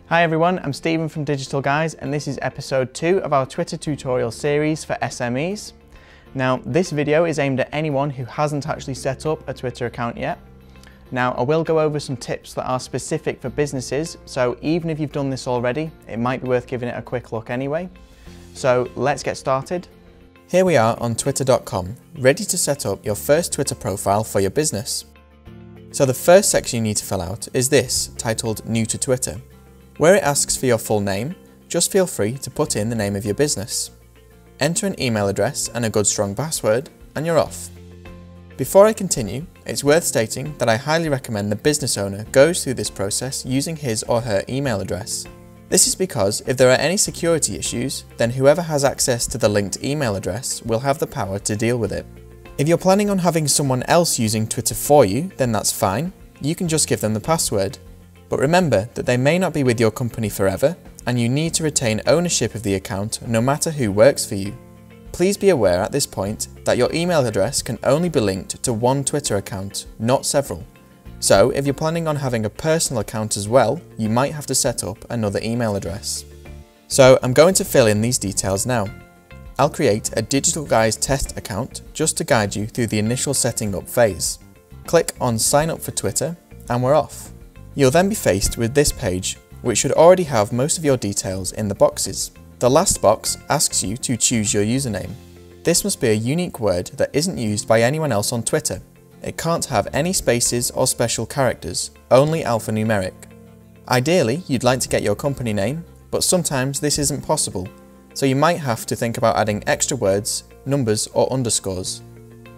Hi everyone, I'm Stephen from DigitalGuys and this is episode 2 of our Twitter tutorial series for SMEs. Now this video is aimed at anyone who hasn't actually set up a Twitter account yet. Now I will go over some tips that are specific for businesses, so even if you've done this already, it might be worth giving it a quick look anyway. So let's get started. Here we are on twitter.com, ready to set up your first Twitter profile for your business. So the first section you need to fill out is this, titled New to Twitter. Where it asks for your full name, just feel free to put in the name of your business. Enter an email address and a good strong password, and you're off. Before I continue, it's worth stating that I highly recommend the business owner goes through this process using his or her email address. This is because if there are any security issues, then whoever has access to the linked email address will have the power to deal with it. If you're planning on having someone else using Twitter for you, then that's fine. You can just give them the password. But remember that they may not be with your company forever, and you need to retain ownership of the account no matter who works for you. Please be aware at this point that your email address can only be linked to one Twitter account, not several. So if you're planning on having a personal account as well, you might have to set up another email address. So I'm going to fill in these details now. I'll create a DigitalGuys test account just to guide you through the initial setting up phase. Click on Sign Up for Twitter and we're off. You'll then be faced with this page, which should already have most of your details in the boxes. The last box asks you to choose your username. This must be a unique word that isn't used by anyone else on Twitter. It can't have any spaces or special characters, only alphanumeric. Ideally, you'd like to get your company name, but sometimes this isn't possible, so you might have to think about adding extra words, numbers or underscores.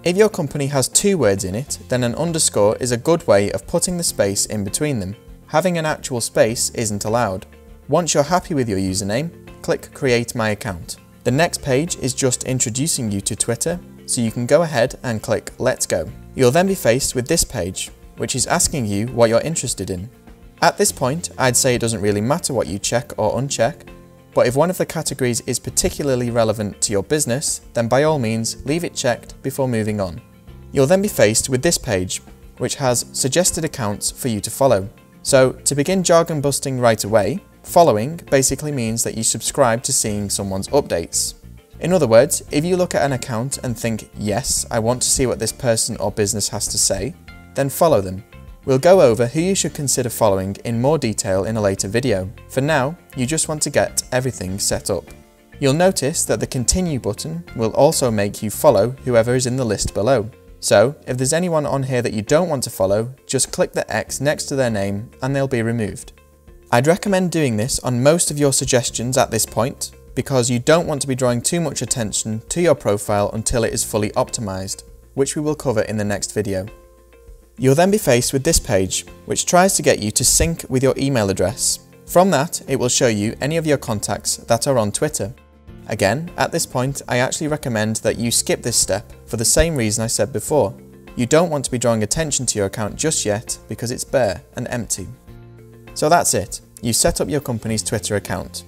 If your company has 2 words in it, then an underscore is a good way of putting the space in between them. Having an actual space isn't allowed. Once you're happy with your username, click Create My Account. The next page is just introducing you to Twitter, so you can go ahead and click Let's Go. You'll then be faced with this page, which is asking you what you're interested in. At this point, I'd say it doesn't really matter what you check or uncheck, but if one of the categories is particularly relevant to your business, then by all means leave it checked before moving on. You'll then be faced with this page, which has suggested accounts for you to follow. So to begin jargon busting right away, following basically means that you subscribe to seeing someone's updates. In other words, if you look at an account and think, yes, I want to see what this person or business has to say, then follow them. We'll go over who you should consider following in more detail in a later video. For now, you just want to get everything set up. You'll notice that the continue button will also make you follow whoever is in the list below. So, if there's anyone on here that you don't want to follow, just click the X next to their name and they'll be removed. I'd recommend doing this on most of your suggestions at this point, because you don't want to be drawing too much attention to your profile until it is fully optimized, which we will cover in the next video. You'll then be faced with this page, which tries to get you to sync with your email address. From that, it will show you any of your contacts that are on Twitter. Again, at this point, I actually recommend that you skip this step for the same reason I said before. You don't want to be drawing attention to your account just yet because it's bare and empty. So that's it. You set up your company's Twitter account.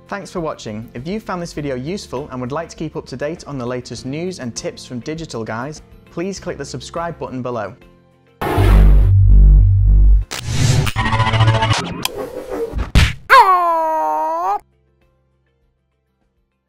Thanks for watching. If you found this video useful and would like to keep up to date on the latest news and tips from DigitalGuys, please click the subscribe button below.